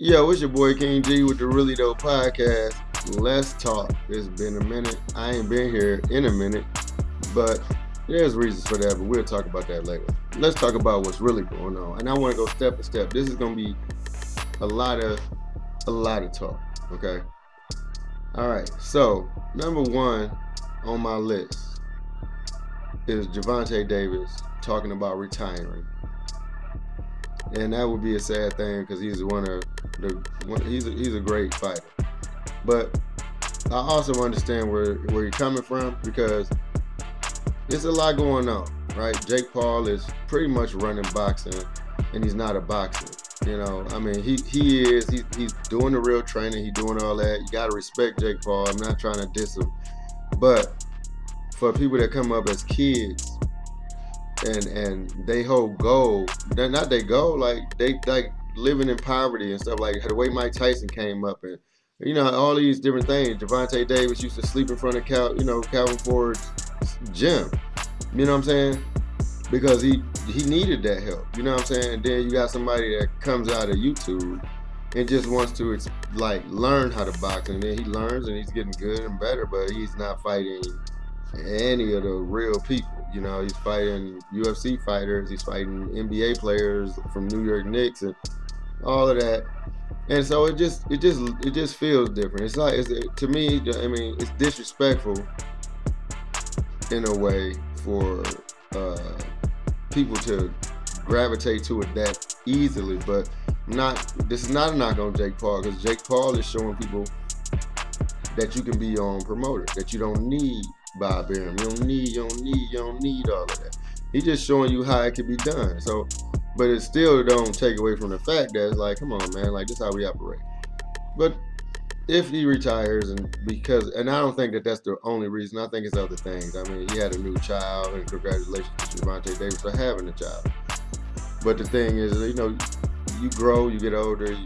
Yo, it's your boy King G with the Really Dope Podcast. Let's talk. It's been a minute. I ain't been here in a minute, but there's reasons for that, but we'll talk about that later. Let's talk about what's really going on. And I want to go step by step. This is gonna be a lot of talk. Okay. All right. So number one on my list is Gervonta Davis talking about retiring. And that would be a sad thing because he's he's a great fighter. But I also understand where you're coming from because there's a lot going on, right? Jake Paul is pretty much running boxing, and he's not a boxer. I mean, he's doing the real training, he's doing all that. You gotta respect Jake Paul. I'm not trying to diss him, but for people that come up as kids and they hold goal, not they goal, like they like living in poverty and stuff, like the way Mike Tyson came up and all these different things. Gervonta Davis used to sleep in front of Calvin Ford's gym. You know what I'm saying? Because he needed that help. You know what I'm saying? And then you got somebody that comes out of YouTube and just wants to learn how to box, and then he learns and he's getting good and better, but he's not fighting any of the real people. He's fighting UFC fighters, he's fighting NBA players from New York Knicks and all of that. And so it just feels different. To me, I mean, it's disrespectful in a way for people to gravitate to it that easily. But this is not a knock on Jake Paul, because Jake Paul is showing people that you can be your own promoter, that you don't need Bob Arum, you don't need all of that. He's just showing you how it can be done. So, but it still don't take away from the fact that it's like, come on, man, like, this is how we operate. But if he retires, and I don't think that that's the only reason. I think it's other things. I mean, he had a new child, and congratulations to Gervonta Davis for having a child. But the thing is, you grow, you get older,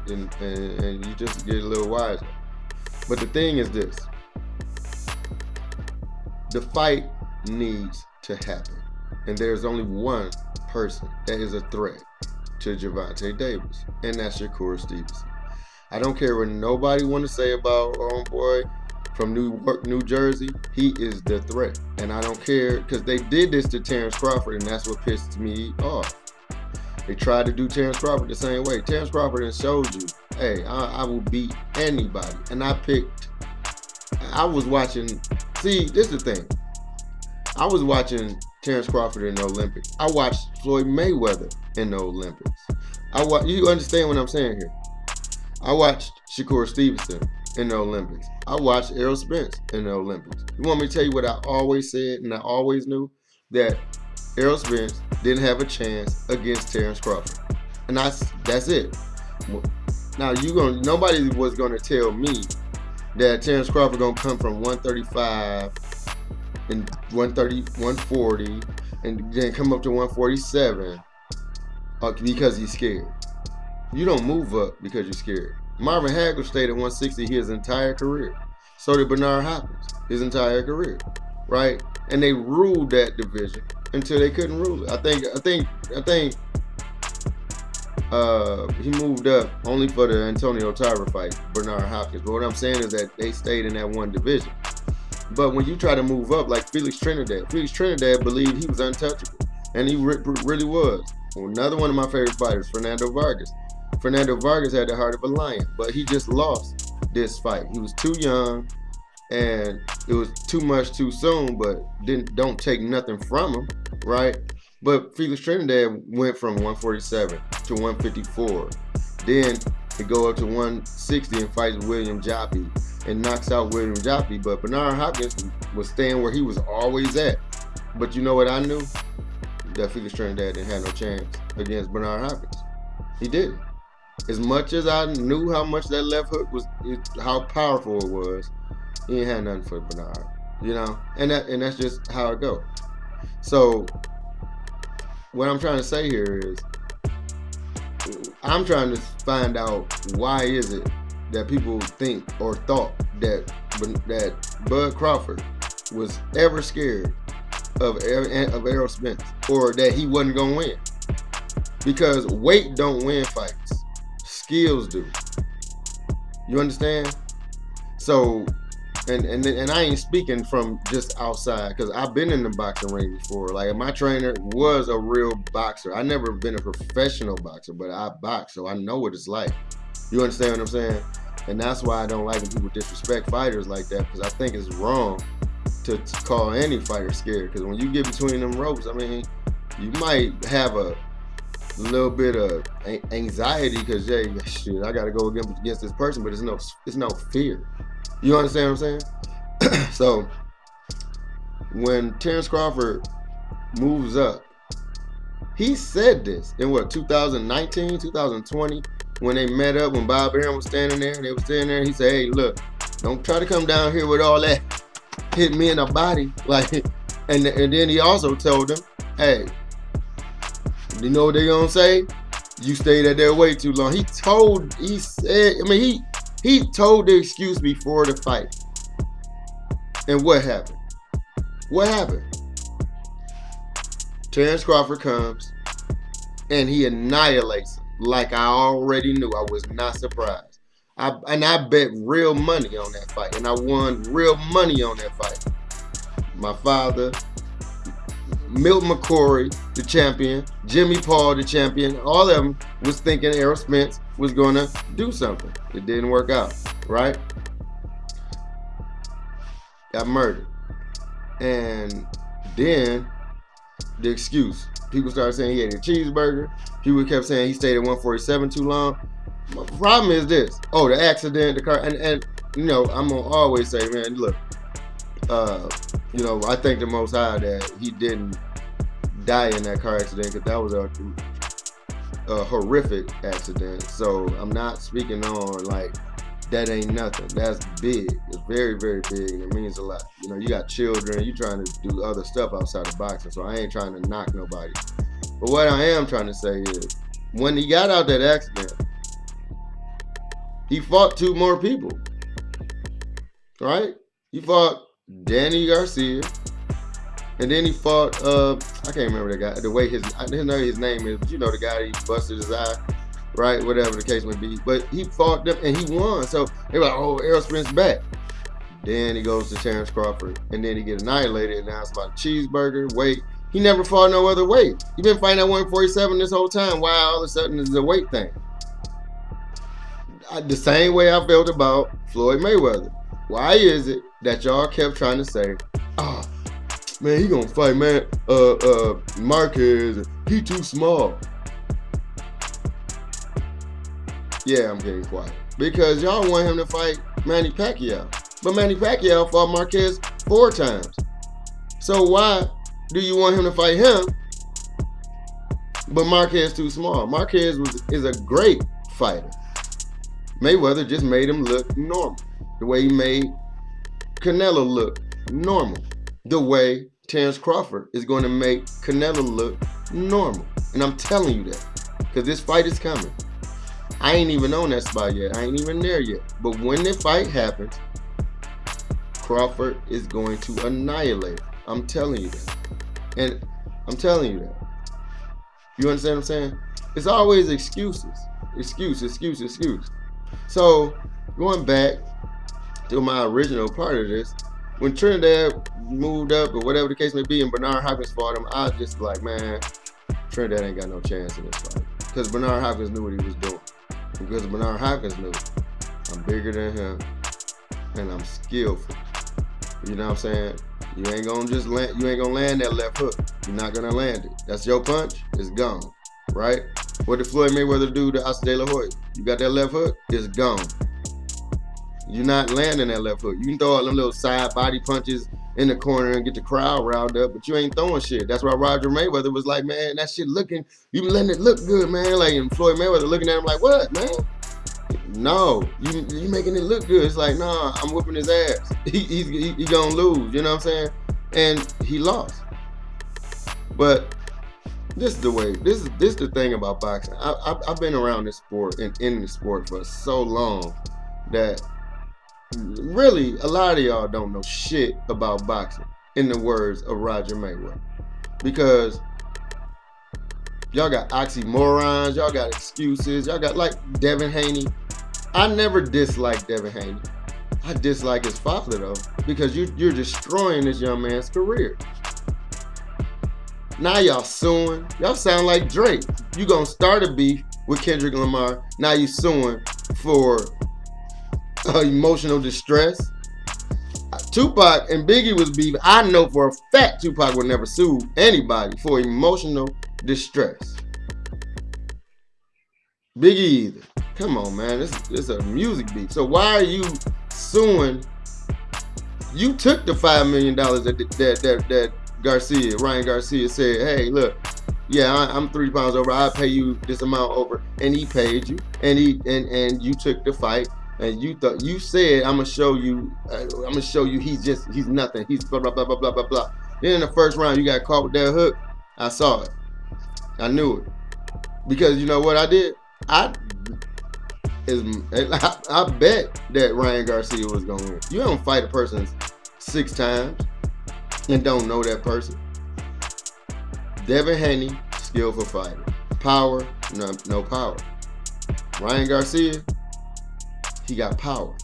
and you just get a little wiser. But the thing is this: the fight needs to happen, and there's only one person that is a threat to Gervonta Davis, and that's Shakur Stevenson. I don't care what nobody want to say about homeboy from New Jersey. He is the threat, and I don't care, because they did this to Terrence Crawford, and that's what pissed me off. They tried to do Terrence Crawford the same way. Terrence Crawford has showed you, hey, I will beat anybody, and I was watching. See, this is the thing. I was watching Terrence Crawford in the Olympics. I watched Floyd Mayweather in the Olympics. You understand what I'm saying here? I watched Shakur Stevenson in the Olympics. I watched Errol Spence in the Olympics. You want me to tell you what I always said and I always knew? That Errol Spence didn't have a chance against Terrence Crawford. And that's it. Now nobody was gonna tell me that Terrence Crawford gonna come from 135 and 130, 140, and then come up to 147 because he's scared. You don't move up because you're scared. Marvin Hagler stayed at 160 his entire career. So did Bernard Hopkins his entire career, right? And they ruled that division until they couldn't rule it. I think he moved up only for the Antonio Tarver fight, Bernard Hopkins. But what I'm saying is that they stayed in that one division. But when you try to move up, like Felix Trinidad believed he was untouchable, and he really was. Another one of my favorite fighters, Fernando Vargas. Fernando Vargas had the heart of a lion, but he just lost this fight. He was too young, and it was too much too soon, but don't take nothing from him, right? But Felix Trinidad went from 147 to 154. Then he go up to 160 and fights William Joppy and knocks out William Joppy. But Bernard Hopkins was staying where he was always at. But you know what I knew? That Felix Trinidad didn't have no chance against Bernard Hopkins. He didn't. As much as I knew how much that left hook how powerful it was, he ain't had nothing for Bernard. And that's just how it goes. So what I'm trying to say here is, I'm trying to find out, why is it that people think or thought that Bud Crawford was ever scared of Errol Spence, or that he wasn't gonna win? Because weight don't win fights. skills do. You understand? So, and I ain't speaking from just outside, because I've been in the boxing ring before. Like, my trainer was a real boxer. I never been a professional boxer, but I box, so I know what it's like. You understand what I'm saying? And that's why I don't like when people disrespect fighters like that, because I think it's wrong to call any fighter scared. Because when you get between them ropes, I mean, you might have a little bit of anxiety because, hey, shit, I got to go against this person, but it's no fear. You understand what I'm saying? So when Terrence Crawford moves up, he said this in 2019, 2020, when they met up, when Bob Arum was standing there, and they were standing there, he said, hey, look, don't try to come down here with all that, hit me in the body. Like, and then he also told them, hey, you know what they gonna say? You stayed at their weight too long. He told the excuse before the fight. And what happened? What happened? Terrence Crawford comes and he annihilates him. Like I already knew. I was not surprised. I bet real money on that fight. And I won real money on that fight. My father, Milton McCory, the champion, Jimmy Paul, the champion, all of them was thinking Errol Spence was going to do something. It didn't work out, right? Got murdered. And then the excuse. People started saying he ate a cheeseburger. People kept saying he stayed at 147 too long. My problem is this. Oh, the accident, the car. And you know, I'm going to always say, man, look, you know, I thank the Most High that he didn't die in that car accident, because that was a horrific accident. So I'm not speaking on like that ain't nothing. That's big. It's very, very big, and it means a lot. You know, you got children. You trying to do other stuff outside of boxing. So I ain't trying to knock nobody. But what I am trying to say is, when he got out that accident, he fought 2 more people. Right? He fought Danny Garcia, and then he fought I can't remember the guy, I didn't know his name is, but you know the guy, he busted his eye, right? Whatever the case may be. But he fought them and he won. So they were like, oh, Errol Spence back. Then he goes to Terrence Crawford, and then he gets annihilated, and now it's about cheeseburger, weight. He never fought no other weight. He been fighting at 147 this whole time. Why all of a sudden is the weight thing? The same way I felt about Floyd Mayweather. Why is it that y'all kept trying to say, oh, man, he gonna fight, man, Marquez, he too small. Yeah, I'm getting quiet. Because y'all want him to fight Manny Pacquiao. But Manny Pacquiao fought Marquez 4 times. So why do you want him to fight him, but Marquez too small? Marquez is a great fighter. Mayweather just made him look normal. The way he made Canelo look normal. The way Terrence Crawford is going to make Canelo look normal. And I'm telling you that, because this fight is coming. I ain't even on that spot yet. I ain't even there yet. But when the fight happens, Crawford is going to annihilate him. I'm telling you that. And I'm telling you that. You understand what I'm saying? It's always excuses. Excuse. So, going back to my original part of this, when Trinidad moved up, or whatever the case may be, and Bernard Hopkins fought him, I was just like, man, Trinidad ain't got no chance in this fight. Because Bernard Hopkins knew what he was doing. Because Bernard Hopkins knew, I'm bigger than him, and I'm skillful. You know what I'm saying? You ain't gonna land that left hook. You're not gonna land it. That's your punch, it's gone. Right? What did Floyd Mayweather do to Oscar De La Hoya? You got that left hook, it's gone. You're not landing that left hook. You can throw all them little side body punches in the corner and get the crowd riled up, but you ain't throwing shit. That's why Roger Mayweather was like, man, that shit looking, you letting it look good, man. Like, and Floyd Mayweather looking at him like, what, man? No, you making it look good. It's like, nah, I'm whooping his ass. He gonna lose, you know what I'm saying? And he lost. But this is the way, this is the thing about boxing. I've been around this sport and in the sport for so long that really a lot of y'all don't know shit about boxing, in the words of Roger Mayweather. Because Y'all got oxymorons. Y'all got excuses. Y'all got like Devin Haney. I never disliked Devin Haney. I dislike his father though, because you're destroying this young man's career. Now y'all suing. Y'all sound like Drake. You gonna start a beef with Kendrick Lamar. Now you suing for emotional distress. Tupac and Biggie was beef. I know for a fact Tupac would never sue anybody for emotional distress. Biggie either. Come on, man. This is a music beef. So why are you suing? You took the $5 million that Ryan Garcia said, hey, look, yeah, I'm 3 pounds over. I'll pay you this amount over, and he paid you, and you took the fight, and you said I'm gonna show you he's nothing. He's blah blah blah blah blah blah blah. Then in the first round, you got caught with that hook. I saw it. I knew it because you know what I did. I bet that Ryan Garcia was gonna win. You don't fight a person 6 times and don't know that person. Devin Haney, skillful fighter. Power, no power. Ryan Garcia, he got power.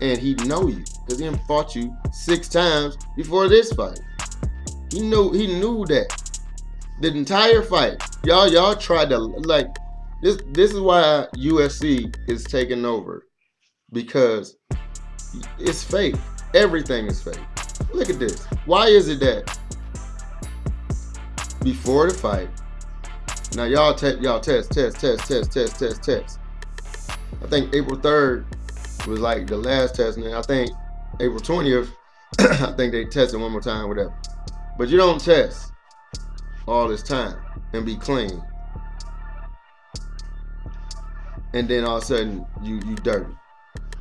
And he know you. Because he fought you 6 times before this fight. He knew that. The entire fight. Y'all tried to, like, this is why UFC is taking over. Because it's fake. Everything is fake. Look at this. Why is it that before the fight, now y'all test. I think April 3rd was like the last test, and I think April 20th, I think they tested one more time, whatever. But you don't test all this time and be clean, and then all of a sudden you dirty.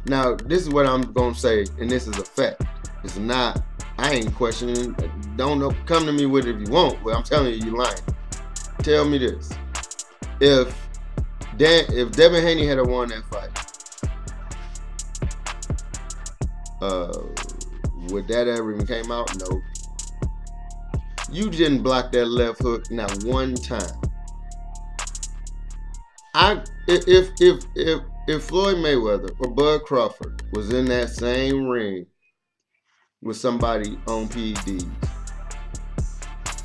Now this is what I'm gonna say, and this is a fact. It's not. I ain't questioning. Don't know. Come to me with it if you want, but I'm telling you, you lying. Tell me this: if Devin Haney had won that fight, would that ever even came out? No. You didn't block that left hook not one time. If Floyd Mayweather or Bud Crawford was in that same ring with somebody on PEDs,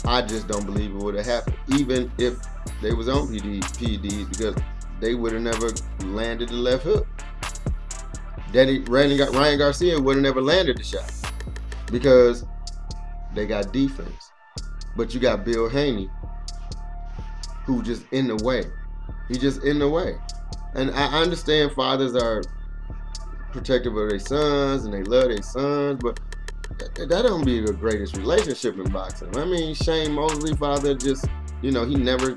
I just don't believe it would have happened. Even if they was on PEDs, because they would have never landed the left hook. Ryan Garcia would have never landed the shot because they got defense. But you got Bill Haney, who just in the way. He just in the way. And I understand fathers are protective of their sons and they love their sons, but that don't be the greatest relationship in boxing. I mean, Shane Mosley father just, he never,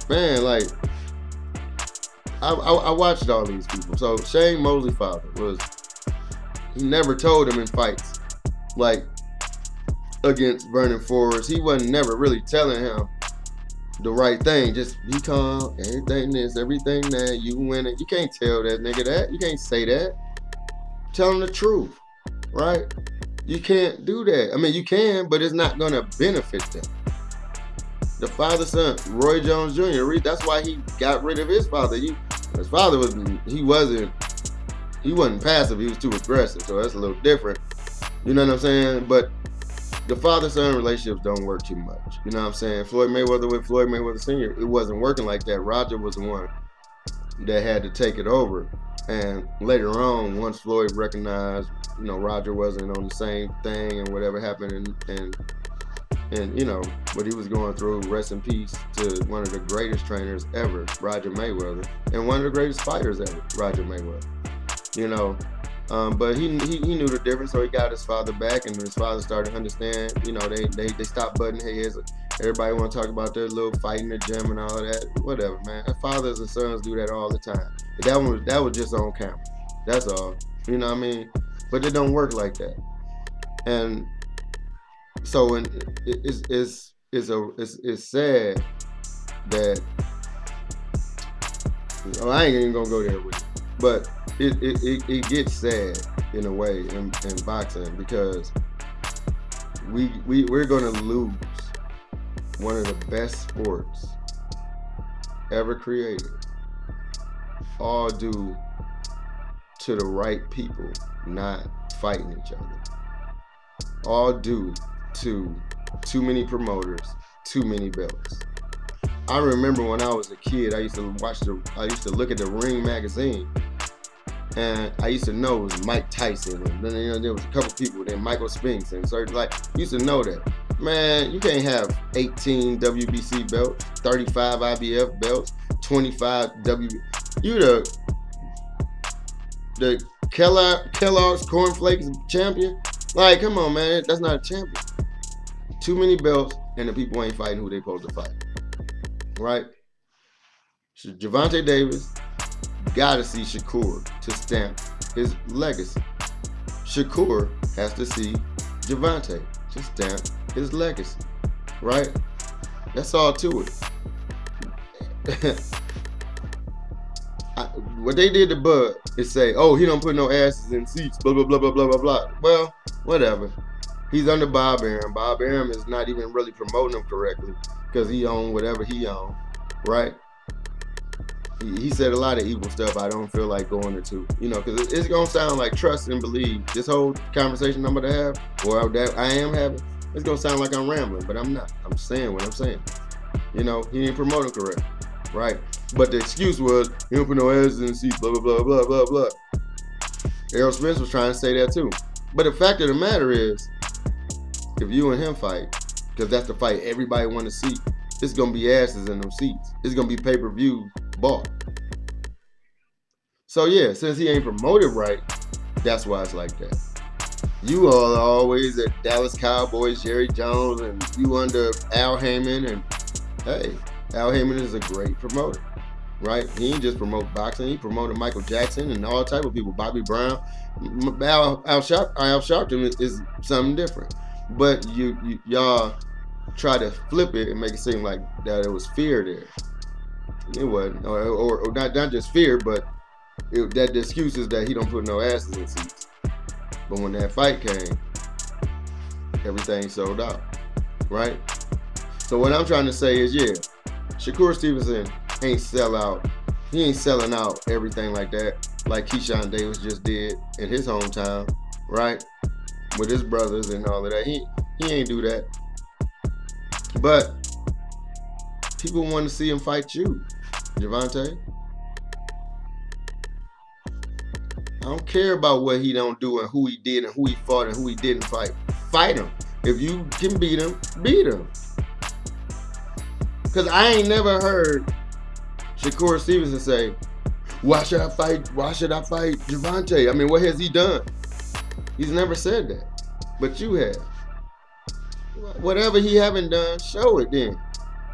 man, like, I watched all these people. So Shane Mosley father he never told him in fights, like against Vernon Forrest, he wasn't never really telling him the right thing. Just be calm, everything this, everything that, you win it. You can't tell that nigga that. You can't say that. Tell him the truth. Right? You can't do that. I mean, you can, but it's not going to benefit them. The father-son, Roy Jones Jr., that's why he got rid of his father. His father wasn't passive. He was too aggressive, so that's a little different. You know what I'm saying? But the father-son relationships don't work too much. You know what I'm saying? Floyd Mayweather with Floyd Mayweather Sr., it wasn't working like that. Roger was the one that had to take it over. And later on, once Floyd recognized, Roger wasn't on the same thing and whatever happened, and what he was going through, rest in peace to one of the greatest trainers ever, Roger Mayweather, and one of the greatest fighters ever, Roger Mayweather. But he knew the difference, so he got his father back, and his father started to understand. They stopped butting heads. Everybody want to talk about their little fight in the gym and all of that. Whatever, man. Fathers and sons do that all the time. That was just on camera. That's all. You know what I mean? But it don't work like that. And so it's sad that I ain't even gonna go there with it. But it gets sad in a way in boxing, because we're gonna lose one of the best sports ever created, all due to the right people not fighting each other. All due to too many promoters, too many belts. I remember when I was a kid, I used to look at the Ring magazine, and I used to know it was Mike Tyson, and then there was a couple people, then Michael Spinks, and so used to know that. Man, you can't have 18 WBC belts, 35 IBF belts, 25 You the Kellogg's Cornflakes champion? Like, come on, man, that's not a champion. Too many belts, and the people ain't fighting who they supposed to fight. Right? So Gervonta Davis gotta see Shakur to stamp his legacy. Shakur has to see Gervonta to stamp his legacy. Right? That's all to it. What they did to Bud is say, oh, he don't put no asses in seats, blah, blah, blah, blah, blah, blah, blah. Well, whatever. He's under Bob Arum. Bob Arum is not even really promoting him correctly because he owned whatever he owned, right? He said a lot of evil stuff I don't feel like going into, because it's going to sound like trust and believe. This whole conversation I'm going to have, or that I am having, it's going to sound like I'm rambling, but I'm not. I'm saying what I'm saying. He ain't promoting correct, right? But the excuse was, he don't put no asses in the seat, blah, blah, blah, blah, blah, blah. Errol Spence was trying to say that too. But the fact of the matter is, if you and him fight, because that's the fight everybody want to see, it's going to be asses in them seats. It's going to be pay-per-view bought. So yeah, since he ain't promoted right, that's why it's like that. You all are always at Dallas Cowboys, Jerry Jones, and you under Al Heyman, and hey, Al Heyman is a great promoter, right? He ain't just promote boxing, he promoted Michael Jackson and all type of people, Bobby Brown. Al Sharpton is something different. But y'all try to flip it and make it seem like that it was fear there. It wasn't, or not just fear, but that the excuse is that he don't put no asses in seats. But when that fight came, everything sold out, right? So what I'm trying to say is, yeah, Shakur Stevenson ain't sell out. He ain't selling out everything like that, like Keyshawn Davis just did in his hometown, right? With his brothers and all of that. He ain't do that. But people want to see him fight you, Gervonta. I don't care about what he don't do and who he did and who he fought and who he didn't fight. Fight him. If you can beat him, beat him. Because I ain't never heard Shakur Stevenson say, why should I fight Gervonta? I mean, what has he done? He's never said that. But you have. Whatever he haven't done, show it then.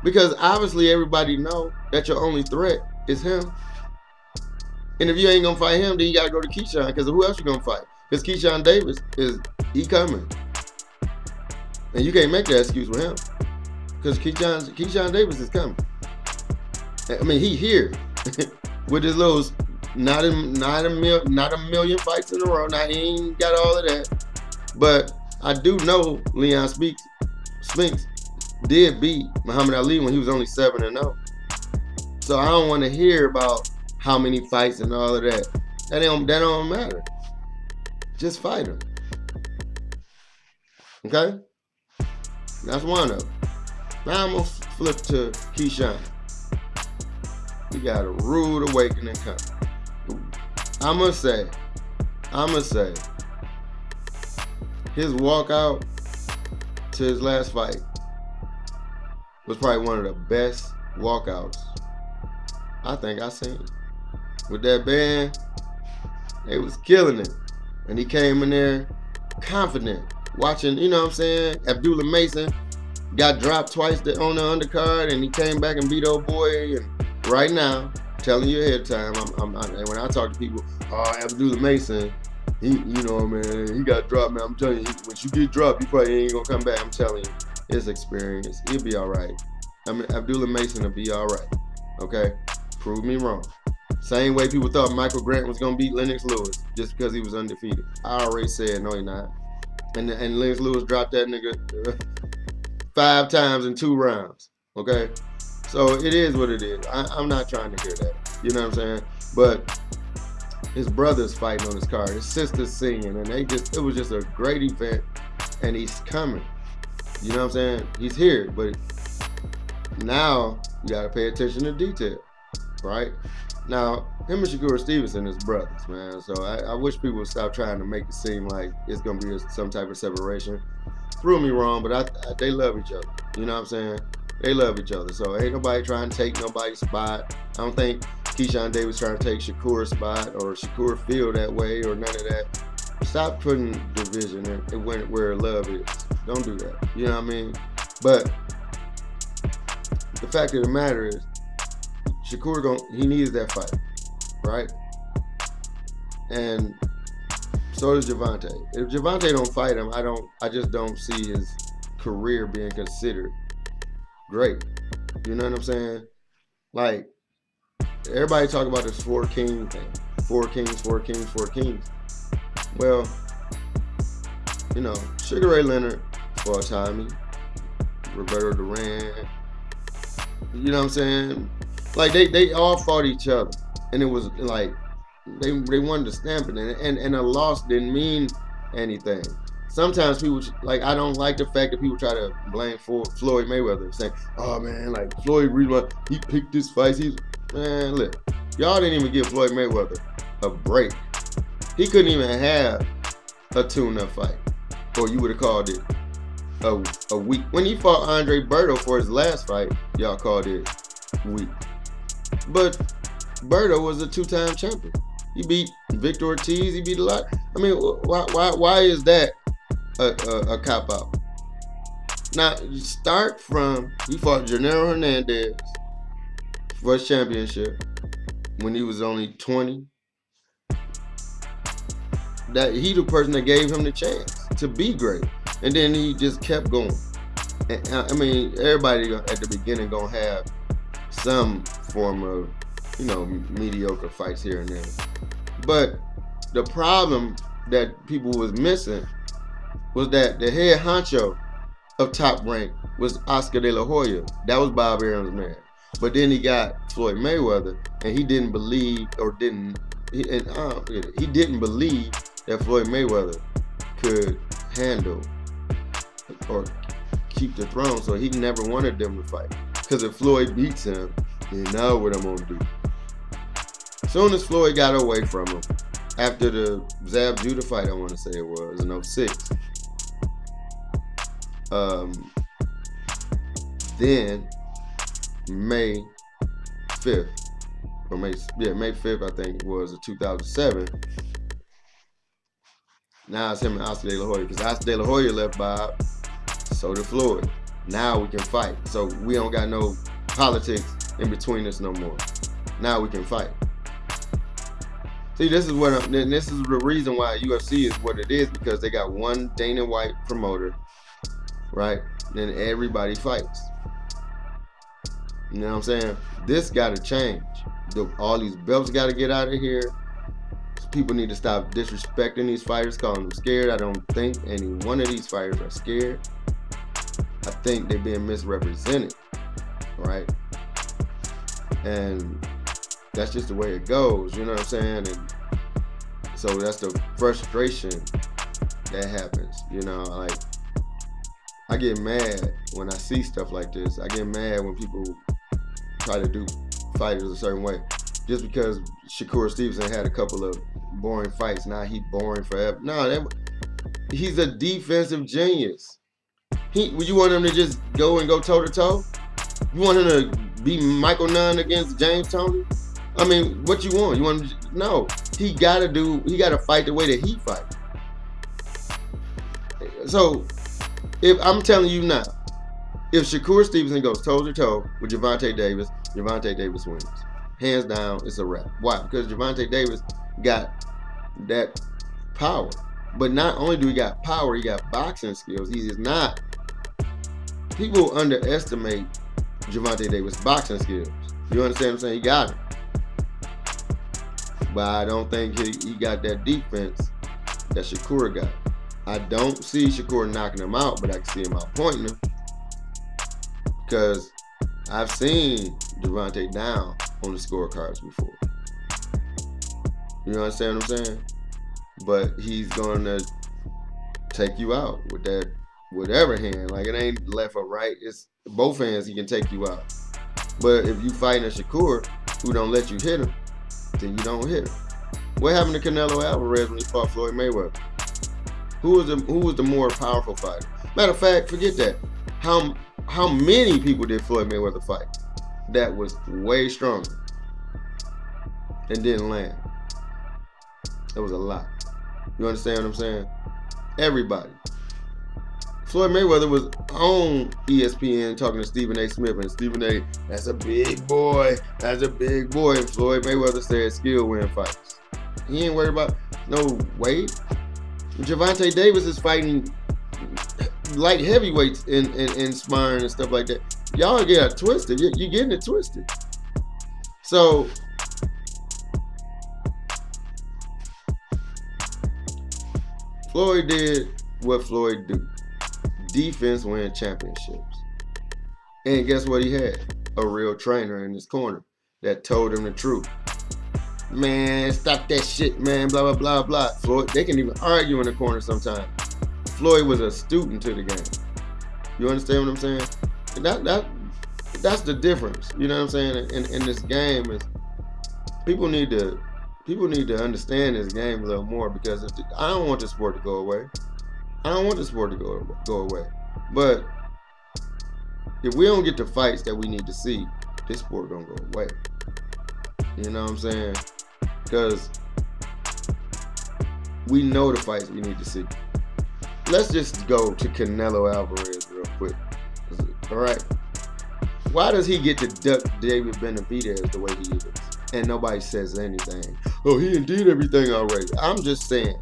Because obviously everybody know that your only threat is him. And if you ain't gonna fight him, then you gotta go to Keyshawn, because who else you gonna fight? Because Keyshawn Davis he coming. And you can't make that excuse with him. Because Keyshawn Davis is coming. I mean, he here with his little not a million fights in a row. Now he ain't got all of that. But I do know Leon Spinks did beat Muhammad Ali when he was only 7-0. So I don't want to hear about how many fights and all of that. That don't matter. Just fight him. Okay? That's one of them. Now I'm going to flip to Keyshawn. He got a rude awakening coming. I'm going to say, his walkout to his last fight was probably one of the best walkouts I think I seen. With that band, they was killing it. And he came in there confident, watching, you know what I'm saying? Abdullah Mason got dropped twice on the undercard, and he came back and beat old boy. And right now, telling you ahead of time, and when I talk to people, Abdullah Mason, he got dropped, man. I'm telling you, once you get dropped, you probably ain't gonna come back. I'm telling you, it's experience. He'll be all right. I mean, Abdullah Mason will be all right. Okay? Prove me wrong. Same way people thought Michael Grant was gonna beat Lennox Lewis just because he was undefeated. I already said no, he not. And Lennox Lewis dropped that nigga 5 times in 2 rounds. Okay, so it is what it is. I'm not trying to hear that. You know what I'm saying? But his brother's fighting on his card. His sister's singing, and it was just a great event. And he's coming. You know what I'm saying? He's here, but now you gotta pay attention to detail, right? Now, him and Shakur Stevenson is brothers, man. So I wish people would stop trying to make it seem like it's gonna be some type of separation. Prove me wrong, but they love each other. You know what I'm saying? They love each other. So ain't nobody trying to take nobody's spot. I don't think Keyshawn Davis trying to take Shakur's spot or Shakur feel that way or none of that. Stop putting division in where love is. Don't do that. You know what I mean? But the fact of the matter is, Shakur he needs that fight, right? And so does Gervonta. If Gervonta don't fight him, I just don't see his career being considered great. You know what I'm saying? Like, everybody talk about this 4 king thing. 4 kings, 4 kings, 4 kings. Well, you know, Sugar Ray Leonard fought Tommy, Roberto Duran. You know what I'm saying? Like they all fought each other, and it was like they wanted to stamp it, and a loss didn't mean anything. Sometimes people like I don't like the fact that people try to blame Floyd Mayweather, saying, "Oh man, like Floyd really he picked this fight." Man, look, y'all didn't even give Floyd Mayweather a break. He couldn't even have a tune-up fight, or you would have called it a week. When he fought Andre Berto for his last fight, y'all called it weak. But Berto was a 2-time champion. He beat Victor Ortiz. He beat a lot. I mean, why is that a cop out? Now you start from he fought Janero Hernandez for his championship when he was only 20. That he the person that gave him the chance to be great, and then he just kept going. And, I mean, everybody at the beginning gonna have some form of, you know, mediocre fights here and there. But the problem that people was missing was that the head honcho of Top Rank was Oscar De La Hoya. That was Bob Arum's man. But then he got Floyd Mayweather, and he didn't believe he didn't believe that Floyd Mayweather could handle or keep the throne, so he never wanted them to fight. Because if Floyd beats him, then now what I'm gonna do? As soon as Floyd got away from him, after the Zab Judah fight, I want to say it was in 06, then May 5th, or May 5th, I think it was, of 2007. Now it's him and Oscar De La Hoya, because Oscar De La Hoya left Bob, so did Floyd. Now we can fight. So we don't got no politics in between us no more. Now we can fight. See, this is the reason why UFC is what it is, because they got one Dana White promoter, right? Then everybody fights. You know what I'm saying? This got to change. All these belts got to get out of here. People need to stop disrespecting these fighters, calling them scared. I don't think any one of these fighters are scared. I think they're being misrepresented, right? And that's just the way it goes, you know what I'm saying? And so that's the frustration that happens, you know? Like, I get mad when I see stuff like this. I get mad when people try to do fighters a certain way. Just because Shakur Stevenson had a couple of boring fights, now he boring forever. No, he's a defensive genius. You want him to just go toe to toe? You want him to be Michael Nunn against James Toney? I mean, what you want? You want him to, no. He gotta fight the way that he fight. So, if I'm telling you now, if Shakur Stevenson goes toe to toe with Gervonta Davis wins. Hands down, it's a wrap. Why? Because Gervonta Davis got that power. But not only do he got power, he got boxing skills. He is not. People underestimate Gervonta Davis' boxing skills. You understand what I'm saying? He got it. But I don't think he got that defense that Shakur got. I don't see Shakur knocking him out, but I can see him outpointing him. Because I've seen Gervonta down on the scorecards before. You understand what I'm saying? But he's going to take you out with that whatever hand. Like, it ain't left or right. It's both hands he can take you out. But if you fighting a Shakur who don't let you hit him, then you don't hit him. What happened to Canelo Alvarez when he fought Floyd Mayweather? Who was the more powerful fighter? Matter of fact, forget that. How many people did Floyd Mayweather fight that was way stronger and didn't land? That was a lot. You understand what I'm saying? Everybody. Floyd Mayweather was on ESPN talking to Stephen A. Smith, and Stephen A., that's a big boy. That's a big boy. And Floyd Mayweather said skill win fights. He ain't worried about no weight. Gervonta Davis is fighting light heavyweights in sparring and stuff like that. Y'all get it twisted. You're getting it twisted. So Floyd did what Floyd do. Defense win championships. And guess what he had? A real trainer in his corner that told him the truth. Man, stop that shit, man, blah, blah, blah, blah. Floyd, they can even argue in the corner sometimes. Floyd was a student to the game. You understand what I'm saying? That's the difference. You know what I'm saying? In this game, is people need to understand this game a little more, because I don't want the sport to go away. I don't want the sport to go away. But if we don't get the fights that we need to see, this sport gonna go away. You know what I'm saying? Because we know the fights we need to see. Let's just go to Canelo Alvarez real quick. All right. Why does he get to duck David Benavidez the way he is? And nobody says anything. Oh, he did everything already. I'm just saying.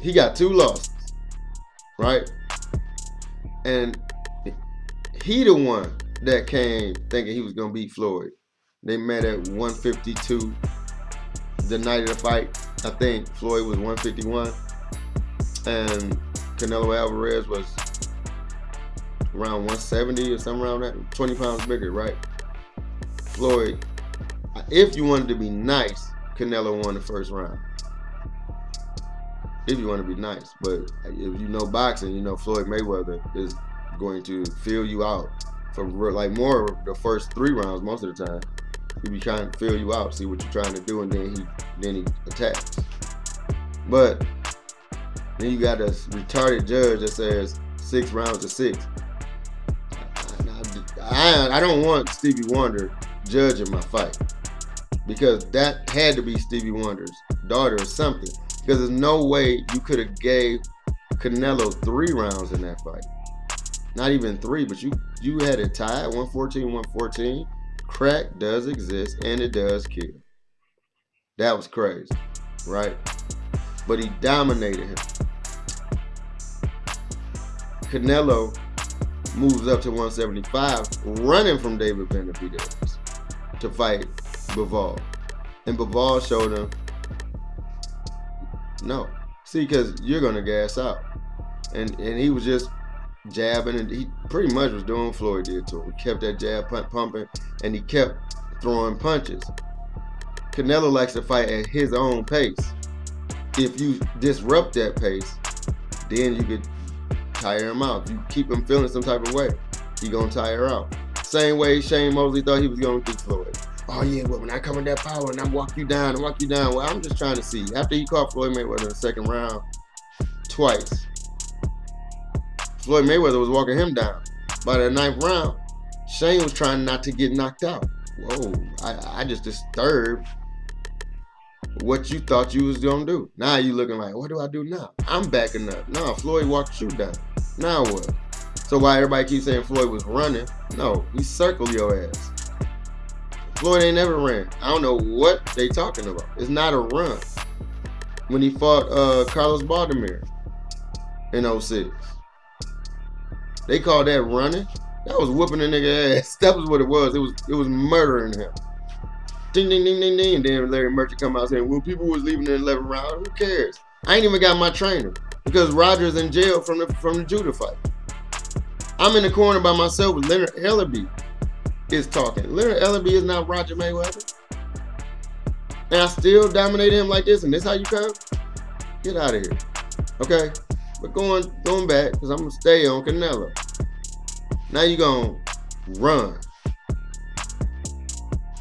He got 2 losses, right? And he the one that came thinking he was going to beat Floyd. They met at 152 the night of the fight. I think Floyd was 151. And Canelo Alvarez was around 170 or something around that. 20 pounds bigger, right? Floyd, if you wanted to be nice, Canelo won the first round. If you want to be nice. But if you know boxing, you know Floyd Mayweather is going to fill you out for like more of the first 3 rounds most of the time. He be trying to fill you out, see what you're trying to do, and then he attacks. But then you got a retarded judge that says 6 rounds to 6. I don't want Stevie Wonder judging my fight, because that had to be Stevie Wonder's daughter or something. Because there's no way you could have gave Canelo 3 rounds in that fight. Not even 3, but you had it tied 114-114. Crack does exist, and it does kill. That was crazy, right? But he dominated him. Canelo moves up to 175, running from David Benavidez to fight Bivol. And Bivol showed him, no. See, because you're going to gas out. And he was just jabbing, and he pretty much was doing what Floyd did to him. He kept that jab pumping, and he kept throwing punches. Canelo likes to fight at his own pace. If you disrupt that pace, then you could tire him out. If you keep him feeling some type of way, he going to tire out. Same way Shane Mosley thought he was going to beat Floyd. Oh yeah, well, when I come in that power and I walk you down. Well, I'm just trying to see. After he caught Floyd Mayweather in the second round twice, Floyd Mayweather was walking him down. By the 9th round, Shane was trying not to get knocked out. Whoa, I just disturbed what you thought you was going to do. Now you looking like, what do I do now? I'm backing up. No, Floyd walked you down. Now what? So why everybody keeps saying Floyd was running? No, he circled your ass. Floyd ain't never ran. I don't know what they talking about. It's not a run. When he fought Carlos Baldomir in 06. They called that running. That was whooping a nigga ass. That was what it was. It was murdering him. Ding, ding, ding, ding, ding. And then Larry Merchant come out saying, well, people was leaving in the 11th round. Who cares? I ain't even got my trainer because Roger's in jail from the Judah fight. I'm in the corner by myself with Leonard Ellerbe is talking. Leonard Ellerbe is not Roger Mayweather. And I still dominated him like this, and this how you come? Get out of here. Okay? But going back, because I'm going to stay on Canelo. Now you're going to run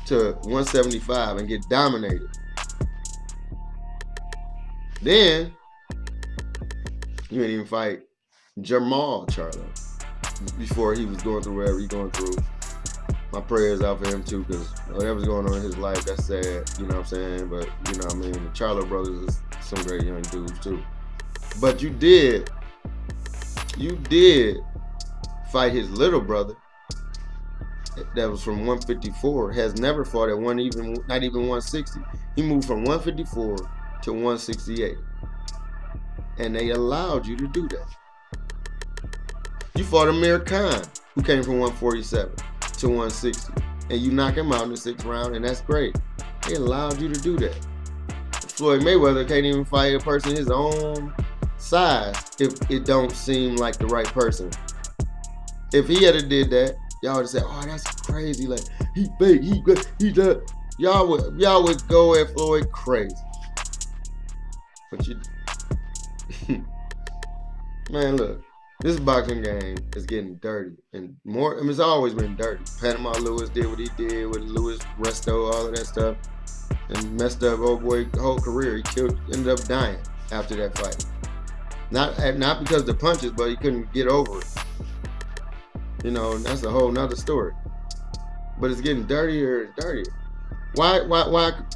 to 175 and get dominated. Then, you didn't even fight Jermall Charlo before he was going through whatever he's going through. My prayers out for him too, because whatever's going on in his life, that's sad, you know what I'm saying? But, you know what I mean? The Charlo brothers is some great young dudes too. But you did fight his little brother that was from 154, has never fought at not even 160. He moved from 154 to 168. And they allowed you to do that. You fought Amir Khan, who came from 147 to 160. And you knock him out in the 6th round, and that's great. They allowed you to do that. Floyd Mayweather can't even fight a person his own size if it don't seem like the right person. If he had did that, y'all would have said, "Oh, that's crazy! Like he fake, he good, he that." Y'all would go at Floyd crazy. But you, man, look, this boxing game is getting dirty and more. I mean, it's always been dirty. Panama Lewis did what he did with Louis Resto, all of that stuff, and messed up old boy whole career. He ended up dying after that fight. Not because of the punches, but he couldn't get over it. You know, and that's a whole nother story. But it's getting dirtier and dirtier. Why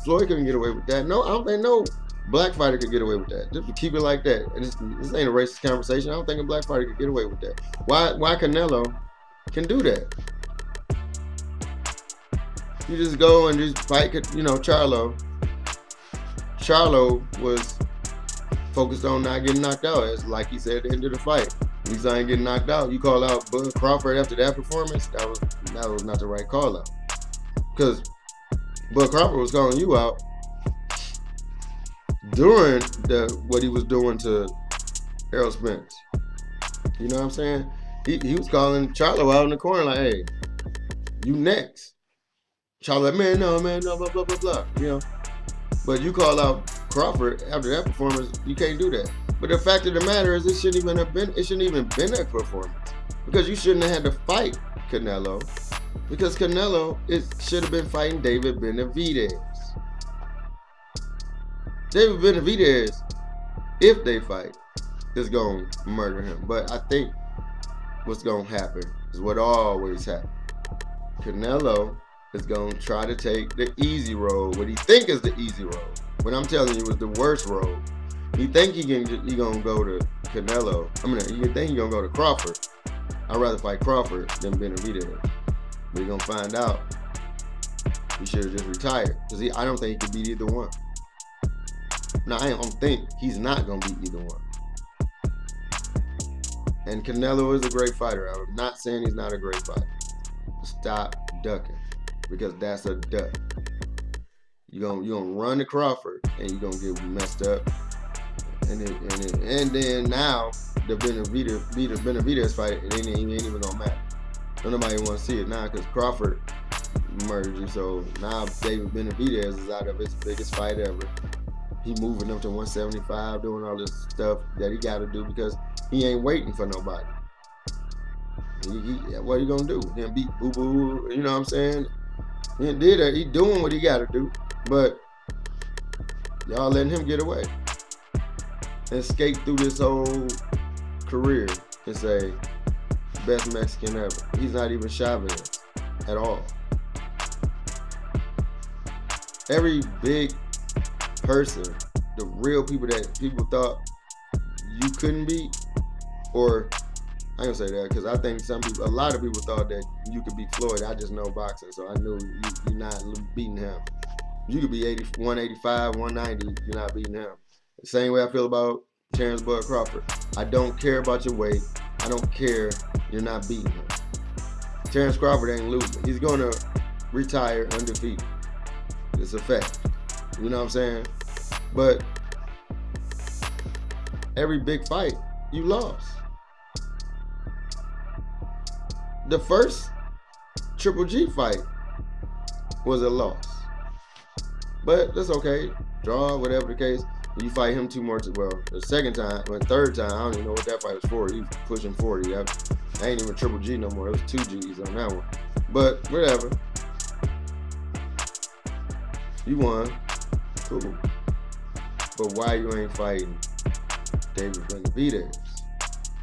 Floyd couldn't get away with that? No, I don't think no black fighter could get away with that. Just to keep it like that. And this ain't a racist conversation. I don't think a black fighter could get away with that. Why Canelo can do that? You just go and just fight, you know, Charlo. Charlo was focused on not getting knocked out. It's like he said at the end of the fight. At least I ain't getting knocked out. You call out Bud Crawford after that performance, that was not the right call out. Because Bud Crawford was calling you out during what he was doing to Errol Spence. You know what I'm saying? He was calling Charlo out in the corner like, "Hey, you next." Charlo like, "Man, no, blah, blah, blah, blah." You know? But you call out Crawford after that performance, you can't do that. But the fact of the matter is, it shouldn't even been a performance, because you shouldn't have had to fight Canelo, because Canelo should have been fighting David Benavidez. David Benavidez, if they fight, is gonna murder him. But I think what's gonna happen is what always happens. Canelo is gonna try to take the easy road, what he think is the easy road. What I'm telling you is the worst road. You think he gonna go to Canelo? You think he gonna go to Crawford? I'd rather fight Crawford than Benavidez. But you're gonna find out he should have just retired, because I don't think he could beat either one. Now I don't think he's not gonna beat either one. And Canelo is a great fighter. I'm not saying he's not a great fighter. Stop ducking, because that's a duck. You're gonna run to Crawford and you're gonna get messed up. And then now the Benavidez fight, it ain't even gonna matter. Nobody want to see it now, because Crawford murdered you. So now David Benavidez is out of his biggest fight ever. He moving them to 175, doing all this stuff that he got to do, because he ain't waiting for nobody. What are you gonna do? He beat Boo Boo, you know what I'm saying? He did that. He doing what he got to do, but y'all letting him get away and skate through this whole career and say best Mexican ever. He's not even Chavez at all. Every big person, the real people that people thought you couldn't beat, or I ain't gonna say that, because I think a lot of people thought that you could beat Floyd. I just know boxing, so I knew you're not beating him. You could be 185, 190, you're not beating him. The same way I feel about Terrence Bud Crawford. I don't care about your weight. I don't care. You're not beating him. Terrence Crawford ain't losing. He's going to retire undefeated. It's a fact. You know what I'm saying? But every big fight, you lost. The first Triple G fight was a loss. But that's okay. Draw, whatever the case. You fight him two more. Well, the second time, well, third time, I don't even know what that fight was for. He was pushing 40. I ain't even Triple G no more. It was 2 Gs on that one. But whatever. You won. Cool. But why you ain't fighting David Benavidez?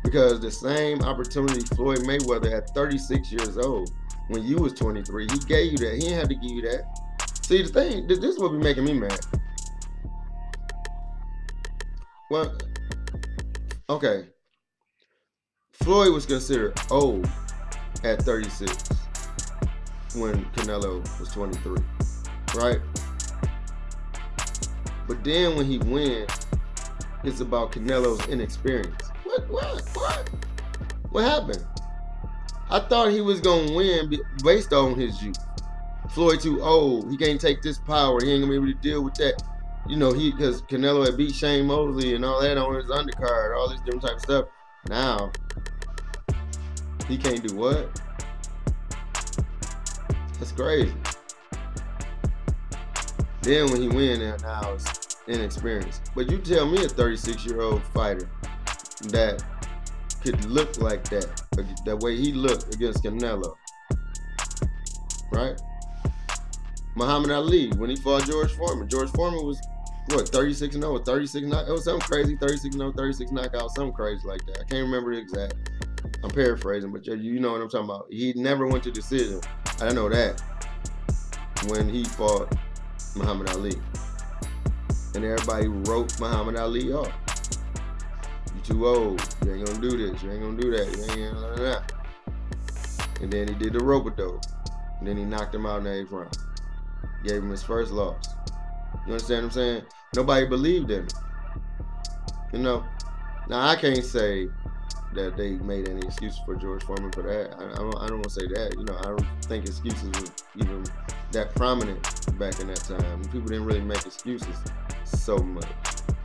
Because the same opportunity Floyd Mayweather at 36 years old, when you was 23, he gave you that. He didn't have to give you that. See, the thing, this is what be making me mad. Well, okay. Floyd was considered old at 36 when Canelo was 23, right? But then when he wins, it's about Canelo's inexperience. What happened? I thought he was gonna win based on his youth. Floyd too old. He can't take this power. He ain't gonna be able to deal with that. You know, because Canelo had beat Shane Mosley and all that on his undercard, all this different type of stuff. Now, he can't do what? That's crazy. Then when he win, now it's inexperienced. But you tell me a 36-year-old fighter that could look like that way he looked against Canelo, right? Muhammad Ali, when he fought George Foreman was, what, 36-0 or 36 knockouts? It was something crazy, 36-0, 36 knockouts, something crazy like that. I can't remember the exact. I'm paraphrasing, but you know what I'm talking about. He never went to decision. I know that when he fought Muhammad Ali. And everybody wrote Muhammad Ali off. You too old. You ain't gonna do this. You ain't gonna do that. You ain't gonna do that. And then he did the rope-a-dope. And then he knocked him out in the 8th round. Gave him his first loss. You understand what I'm saying? Nobody believed in him. You know? Now, I can't say that they made any excuses for George Foreman for that. I don't want to say that. You know, I don't think excuses were even that prominent back in that time. People didn't really make excuses so much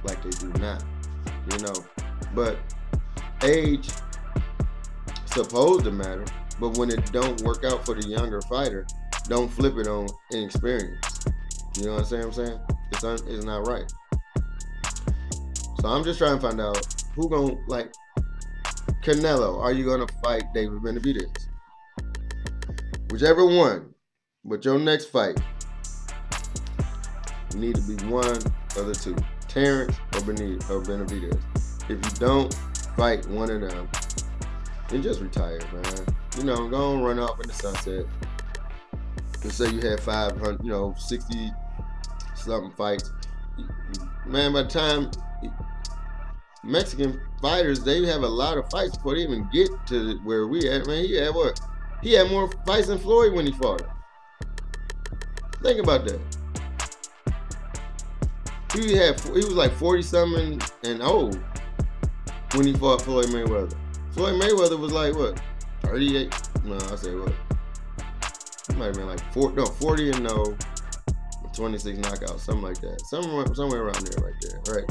like they do now. You know? But age supposed to matter, but when it don't work out for the younger fighter, don't flip it on inexperience. You know what I'm saying? It's not right. So I'm just trying to find out who gonna, like, Canelo, are you gonna fight David Benavidez? Whichever one, but your next fight, you need to be one of the two, Terrence or Benavidez. If you don't fight one of them, then just retire, man. You know, go and run off in the sunset. Let's say you had 500, 60 something fights. Man, by the time Mexican fighters, they have a lot of fights before they even get to where we at. Man, he had what? He had more fights than Floyd when he fought him. Think about that. He was like 40 something and old when he fought Floyd Mayweather. Floyd Mayweather was like what? 38? No, I say what? He might have been like 40 and 0, 26 knockouts, something like that. Somewhere around there, right there, right?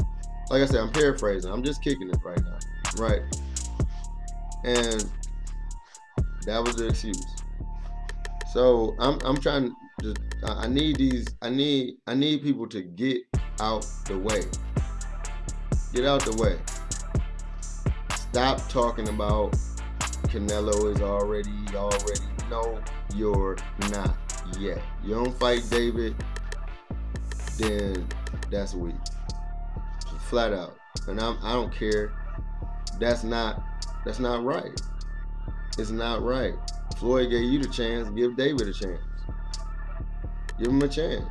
Like I said, I'm paraphrasing. I'm just kicking it right now, right? And that was the excuse. So I'm trying to. I need people to get out the way. Get out the way. Stop talking about Canelo is already. No, you're not yet. You don't fight David, then that's weak. Just flat out. And I don't care. That's not right. It's not right. Floyd gave you the chance, give David a chance. Give him a chance.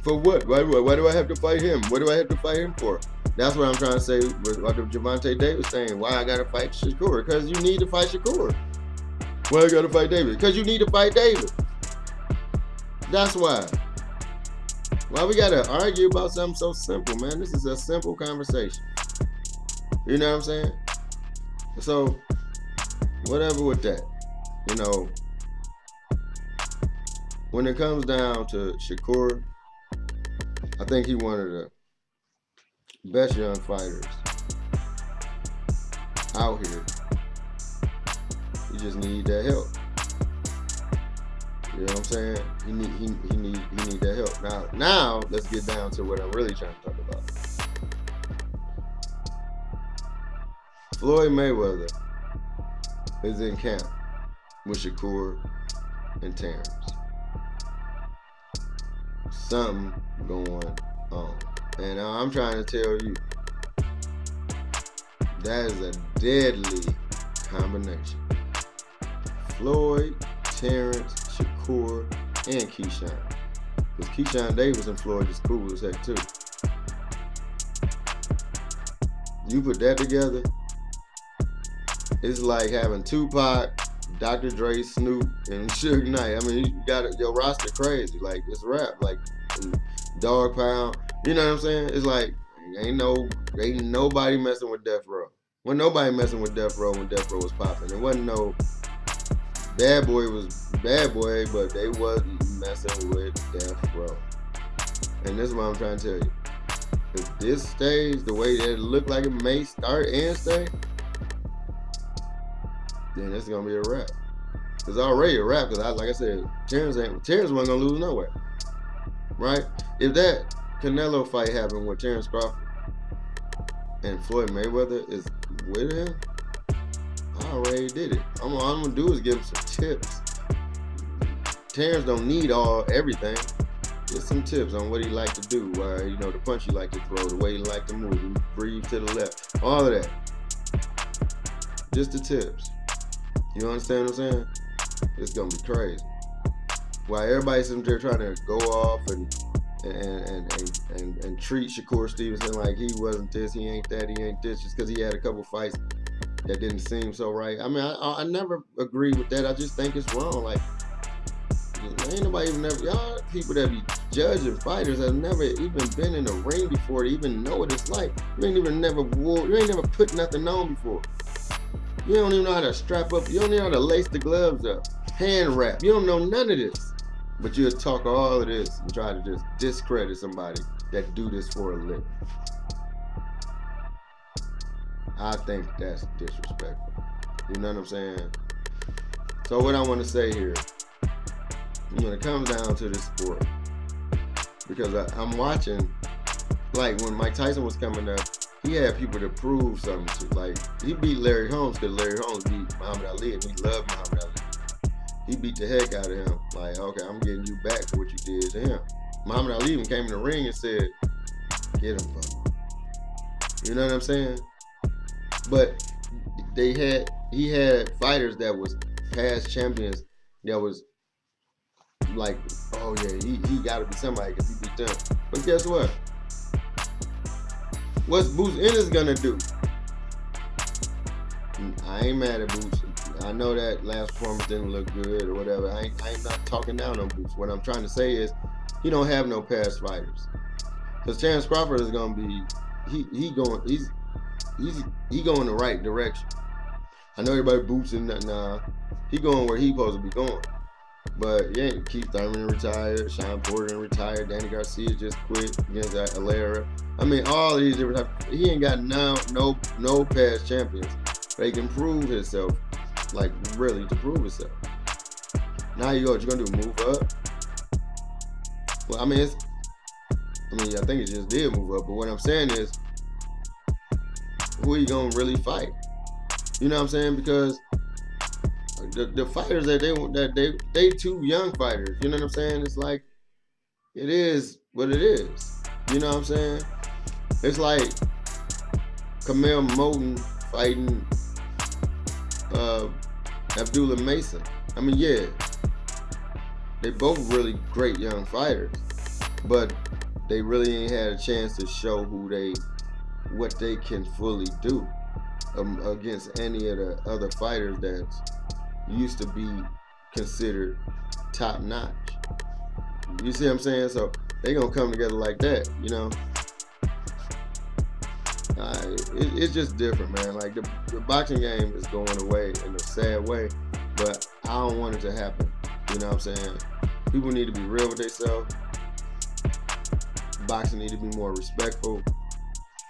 For what? Why do I have to fight him? What do I have to fight him for? That's what I'm trying to say with what Gervonta Davis saying. Why I gotta fight Shakur? Because you need to fight Shakur. Why I gotta fight David? Because you need to fight David. That's why. Why we gotta argue about something so simple, man? This is a simple conversation. You know what I'm saying? So, whatever with that. You know, when it comes down to Shakur, I think he one of the best young fighters out here. You just need that help. You know what I'm saying? He need that help. Now let's get down to what I'm really trying to talk about. Floyd Mayweather is in camp with Shakur and Terrence. Something going on. And I'm trying to tell you, that is a deadly combination. Floyd, Terrence, Shakur, and Keyshawn. Because Keyshawn Davis and Floyd is cool as heck too. You put that together, it's like having Tupac, Dr. Dre, Snoop, and Suge Knight. I mean, you got your roster crazy. Like, it's rap. Like, Dog Pound. You know what I'm saying? It's like, ain't nobody messing with Death Row. Wasn't nobody messing with Death Row when Death Row was popping. It wasn't no Bad Boy was Bad Boy, but they wasn't messing with Death Row. And this is what I'm trying to tell you. If this stays the way that it looked like it may start and stay, then it's gonna be a wrap. It's already a wrap because, like I said, Terrence wasn't gonna lose nowhere, right? If that Canelo fight happened with Terrence Crawford and Floyd Mayweather is with him, I already did it. All I'm gonna do is give him some tips. Terrence don't need everything. Just some tips on what he like to do, the punch he like to throw, the way he like to move, he breathe to the left, all of that. Just the tips. You understand what I'm saying? It's gonna be crazy. While everybody's sitting there trying to go off and treat Shakur Stevenson like he wasn't this, he ain't that, he ain't this, just because he had a couple fights that didn't seem so right. I mean, I never agree with that. I just think it's wrong. Like, ain't nobody even y'all people that be judging fighters have never even been in a ring before to even know what it's like. You ain't never put nothing on before. You don't even know how to strap up. You don't even know how to lace the gloves up. Hand wrap. You don't know none of this. But you'll talk all of this and try to just discredit somebody that do this for a living. I think that's disrespectful. You know what I'm saying? So what I want to say here, when it comes down to this sport, because I'm watching, like when Mike Tyson was coming up, he had people to prove something to. Like, he beat Larry Holmes because Larry Holmes beat Muhammad Ali, and he loved Muhammad Ali. He beat the heck out of him. Like, okay, I'm getting you back for what you did to him. Muhammad Ali even came in the ring and said, get him, buddy. You know what I'm saying? But he had fighters that was past champions that was like, oh yeah, he got to be somebody because he beat them. But guess what? What's Boots Ennis gonna do? I ain't mad at Boots. I know that last performance didn't look good or whatever. I ain't not talking down on Boots. What I'm trying to say is he don't have no past fighters. Because Terrence Crawford is gonna be he going the right direction. I know everybody Boots and nah, he going where he supposed to be going. But yeah, Keith Thurman retired, Sean Porter retired, Danny Garcia just quit against Alera. I mean, all of these different types. He ain't got no past champions. But he can prove himself, like really to prove himself. Now you go, what you gonna do? Move up? Well, I think it just did move up. But what I'm saying is, who are you gonna really fight? You know what I'm saying? Because the fighters that they too young fighters. You know what I'm saying? It's like, it is what it is. You know what I'm saying? It's like Camille Moten fighting Abdullah Mason. I mean, yeah, they both really great young fighters, but they really ain't had a chance to show what they can fully do against any of the other fighters that used to be considered top notch. You see what I'm saying? So they gonna come together like that, you know. It's just different, man. Like the boxing game is going away in a sad way, but I don't want it to happen. You know what I'm saying? People need to be real with themselves. Boxing need to be more respectful.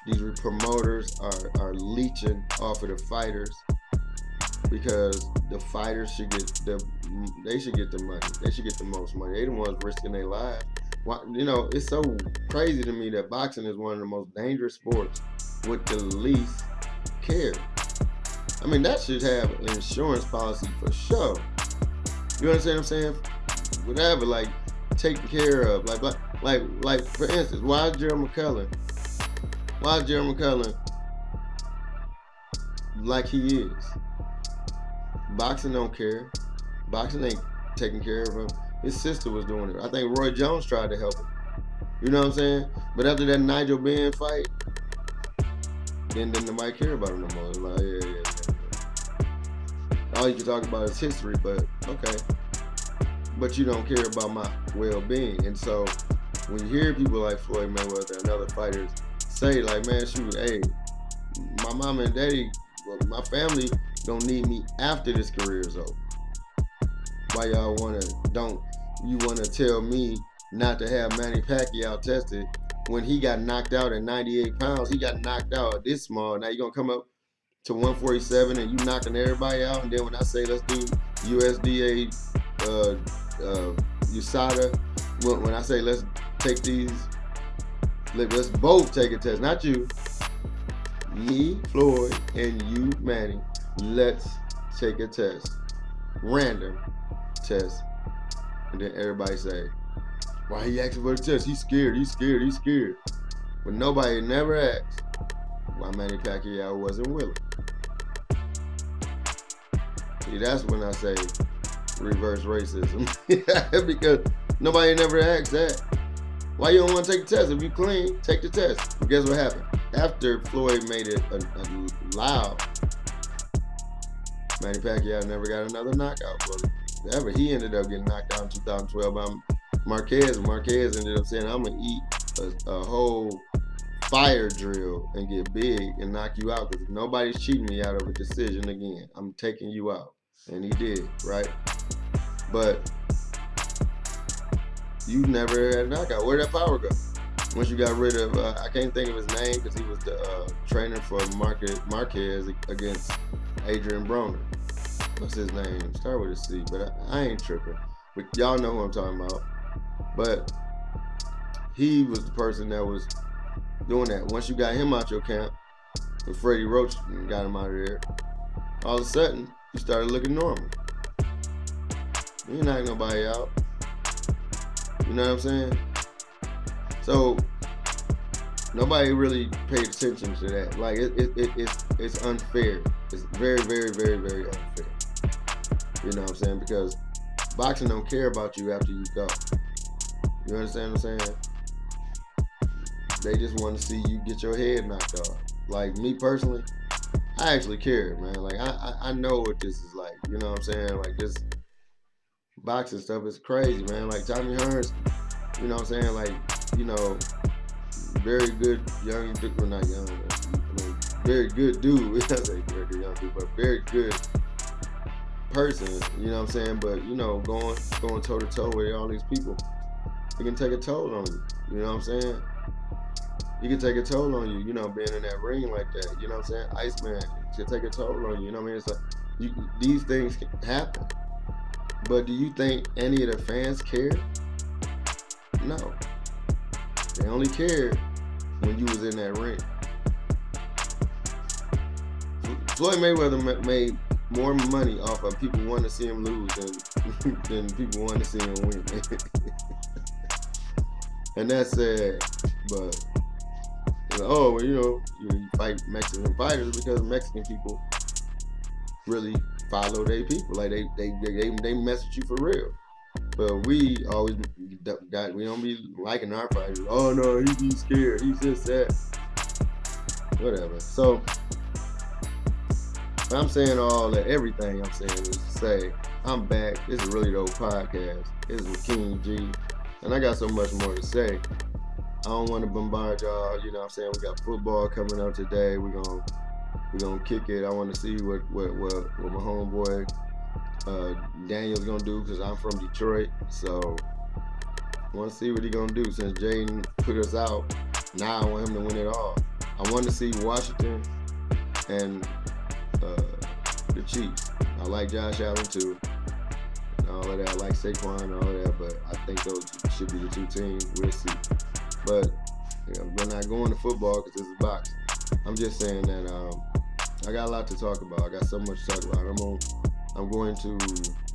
these promoters are leeching off of the fighters because the fighters should get the money. They should get the most money. They the ones risking their lives. Why, it's so crazy to me that boxing is one of the most dangerous sports with the least care. I mean, that should have an insurance policy for sure. You understand what I'm saying? Whatever, like taken care of. Like for instance, why is Gerald McCullough like he is? Boxing don't care. Boxing ain't taking care of him. His sister was doing it. I think Roy Jones tried to help him. You know what I'm saying? But after that Nigel Benn fight, then nobody care about him no more. It's like, yeah. All you can talk about is history, but okay. But you don't care about my well-being. And so when you hear people like Floyd Mayweather and other fighters say, like, man, shoot, hey, my mama and daddy, well, my family don't need me after this career is over. Why y'all wanna tell me not to have Manny Pacquiao tested when he got knocked out at 98 pounds? He got knocked out at this small. Now you gonna come up to 147 and you knocking everybody out, and then when I say let's do USDA USADA, when I say let's take these, let's both take a test, not you, me, Floyd, and you, Manny, let's take a test, random test, and then everybody say, why he asking for the test? He's scared. But nobody never asked why Manny Pacquiao wasn't willing. See, that's when I say reverse racism. Because nobody never asked that. Why you don't want to take the test? If you clean, take the test. But guess what happened? After Floyd made it loud, Manny Pacquiao never got another knockout for him. Ever. He ended up getting knocked out in 2012 by Marquez. Marquez ended up saying, I'm going to eat a whole fire drill and get big and knock you out because nobody's cheating me out of a decision again. I'm taking you out. And he did, right? But you never had a knockout. Where'd that power go? Once you got rid of, I can't think of his name because he was the trainer for Marquez against Adrian Broner. What's his name? Start with a C, but I ain't tripping. But y'all know who I'm talking about. But he was the person that was doing that. Once you got him out your camp, with Freddie Roach got him out of there, all of a sudden, you started looking normal. You ain't knocking nobody out. You know what I'm saying? So, nobody really paid attention to that. Like, it's unfair. It's very, very, very, very unfair. You know what I'm saying? Because boxing don't care about you after you go. You understand what I'm saying? They just want to see you get your head knocked off. Like me personally, I actually care, man. Like I know what this is like. You know what I'm saying? Like this boxing stuff is crazy, man. Like Tommy Hearns, you know what I'm saying? Like, very good young dude, well not young, very good dude. I say very good young dude, but very good person, you know what I'm saying? But going toe to toe with all these people, it can take a toll on you. You know what I'm saying? It can take a toll on you, being in that ring like that. You know what I'm saying? Iceman can take a toll on you. You know what I mean? It's like these things can happen. But do you think any of the fans care? No. They only cared when you was in that ring. Floyd Mayweather made more money off of people wanting to see him lose than people wanting to see him win. And that's sad, but you fight Mexican fighters because Mexican people really follow their people. Like they mess with you for real. But we always we don't be liking our fighters. Oh no, he's scared. He's just that. Whatever. So I'm saying all that. Everything I'm saying is to say I'm back. This is Really Dope Podcast. This is with King G, and I got so much more to say. I don't want to bombard y'all. You know what I'm saying? We got football coming up today. We're gonna kick it. I want to see what my homeboy Daniel's gonna do because I'm from Detroit. So I want to see what he's gonna do since Jaden put us out. Now I want him to win it all. I want to see Washington and the Chiefs. I like Josh Allen too, and all of that. I like Saquon and all of that, but I think those should be the two teams. We'll see. But we're not going to football because this is boxing. I'm just saying that I got a lot to talk about. I got so much to talk about. I'm going to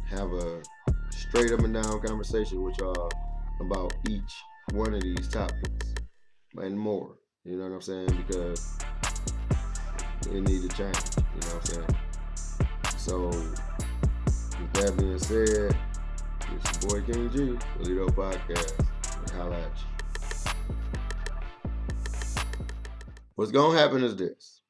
have a straight up and down conversation with y'all about each one of these topics and more. You know what I'm saying? Because it need to change. You know what I'm saying? So, with that being said, it's your boy King G, Really Dope Podcast. Holla at you. What's gonna happen is this.